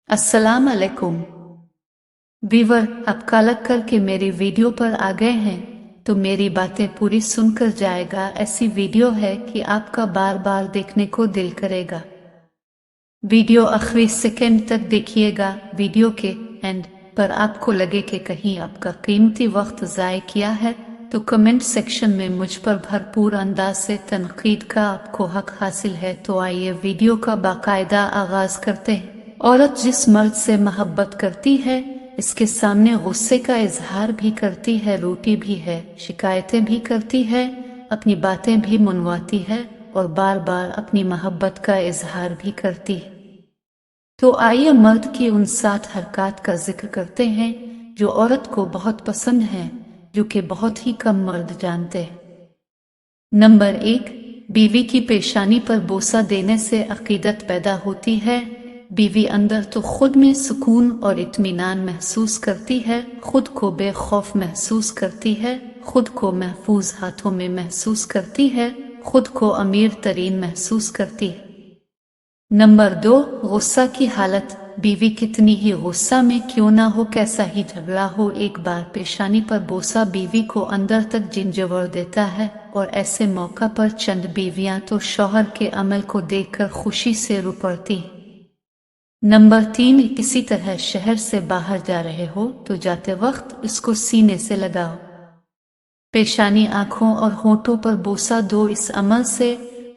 अस्सलाम अलैकुम वीवर, आप कालक करके मेरी वीडियो पर आ गए हैं तो मेरी बातें पूरी सुनकर जाएगा। ऐसी वीडियो है कि आपका बार बार देखने को दिल करेगा। वीडियो आखिरी सेकंड तक देखिएगा। वीडियो के एंड पर आपको लगे कि कहीं आपका कीमती वक्त ज़ाय किया है तो कमेंट सेक्शन में मुझ पर भरपूर अंदाज से तनकीद का आपको हक हासिल है। तो आइए वीडियो का बाकायदा आगाज करते हैं। औरत जिस मर्द से मोहब्बत करती है इसके सामने गुस्से का इजहार भी करती है, रोती भी है, शिकायतें भी करती है, अपनी बातें भी मनवाती है और बार बार अपनी मोहब्बत का इजहार भी करती है। तो आइए मर्द की उन 7 हरकत का जिक्र करते हैं जो औरत को बहुत पसंद हैं, जो कि बहुत ही कम मर्द जानते हैं। नंबर 1, बीवी की पेशानी पर बोसा देने से अकीदत पैदा होती है। बीवी अंदर तो खुद में सुकून और इत्मीनान महसूस करती है, खुद को बेखौफ महसूस करती है, खुद को महफूज हाथों में महसूस करती है, खुद को अमीर तरीन महसूस करती है। नंबर 2, गुस्सा की हालत। बीवी कितनी ही गुस्सा में क्यों ना हो, कैसा ही झगड़ा हो, एक बार पेशानी पर बोसा बीवी को अंदर तक जिंजवर देता है और ऐसे मौका पर चंद बीवियां तो शौहर के अमल को देखकर खुशी से रो पड़ती हैं। नंबर 3, किसी तरह शहर से बाहर जा रहे हो तो जाते वक्त इसको सीने से लगाओ। पेशानी, आंखों और होठों पर बोसा दो। इस अमल से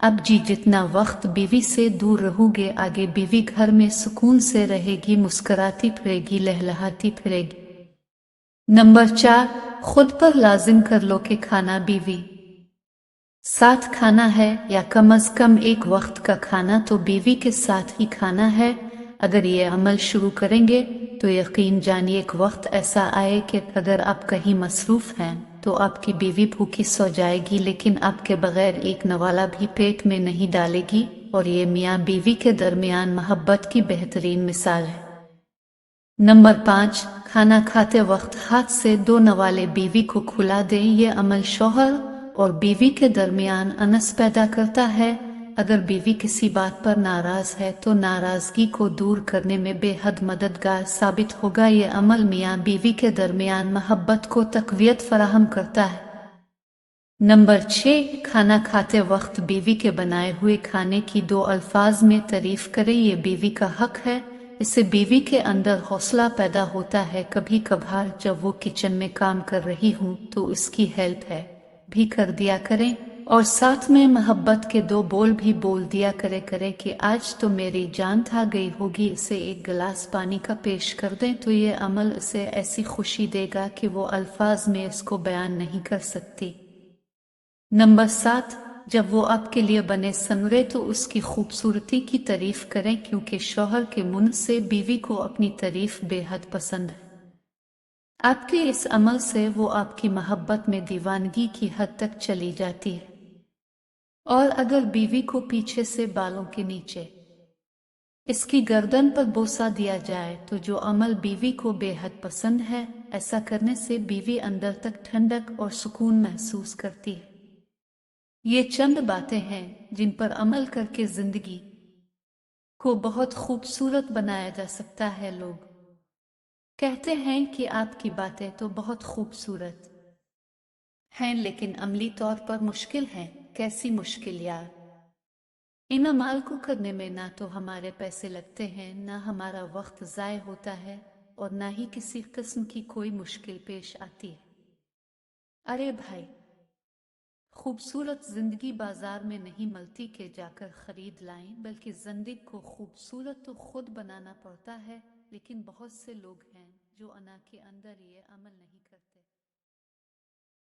अब जितना वक्त बीवी से दूर रहोगे, आगे बीवी घर में सुकून से रहेगी, मुस्कुराती फिरेगी, लहलहाती फिरेगी। नंबर 4, खुद पर लाजिम कर लो कि खाना बीवी साथ खाना है या कम अज कम एक वक्त का खाना तो बीवी के साथ ही खाना है। अगर ये अमल शुरू करेंगे तो यकीन जानिए एक वक्त ऐसा आए कि अगर आप कहीं मसरूफ हैं तो आपकी बीवी भूखी सो जाएगी, लेकिन आपके बगैर एक नवाला भी पेट में नहीं डालेगी। और ये मियाँ बीवी के दरमियान मोहब्बत की बेहतरीन मिसाल है। नंबर 5, खाना खाते वक्त हाथ से 2 नवाले बीवी को खुला दें। ये अमल शौहर और बीवी के दरमियान अनस पैदा करता है। अगर बीवी किसी बात पर नाराज है तो नाराजगी को दूर करने में बेहद मददगार साबित होगा। ये अमल मियाँ बीवी के दरमियान मोहब्बत को तक़वियत फराहम करता है। नंबर 6, खाना खाते वक्त बीवी के बनाए हुए खाने की 2 अल्फाज में तारीफ करें। ये बीवी का हक है, इससे बीवी के अंदर हौसला पैदा होता है। कभी कभार जब वो किचन में काम कर रही हूँ तो उसकी हेल्प है भी कर दिया करें और साथ में मोहब्बत के 2 बोल भी बोल दिया करे कि आज तो मेरी जान था गई होगी, इसे एक गिलास पानी का पेश कर दें। तो ये अमल इसे ऐसी खुशी देगा कि वो अल्फाज में इसको बयान नहीं कर सकती। नंबर 7, जब वो आपके लिए बने संवरे तो उसकी खूबसूरती की तारीफ करें, क्योंकि शौहर के मुंह से बीवी को अपनी तारीफ बेहद पसंद है। आपके इस अमल से वो आपकी मोहब्बत में दीवानगी की हद तक चली जाती है। और अगर बीवी को पीछे से बालों के नीचे इसकी गर्दन पर बोसा दिया जाए तो जो अमल बीवी को बेहद पसंद है, ऐसा करने से बीवी अंदर तक ठंडक और सुकून महसूस करती है। ये चंद बातें हैं जिन पर अमल करके जिंदगी को बहुत खूबसूरत बनाया जा सकता है। लोग कहते हैं कि आपकी बातें तो बहुत खूबसूरत हैं लेकिन अमली तौर पर मुश्किल हैं। कैसी मुश्किल यार? इन अमाल को करने में ना तो हमारे पैसे लगते हैं, ना हमारा वक्त ज़ाय होता है और ना ही किसी किस्म की कोई मुश्किल पेश आती है। अरे भाई, खूबसूरत जिंदगी बाजार में नहीं मिलती कि जाकर खरीद लाएं, बल्कि जिंदगी को खूबसूरत तो खुद बनाना पड़ता है। लेकिन बहुत से लोग हैं जो अना के अंदर ये अमल नहीं करते।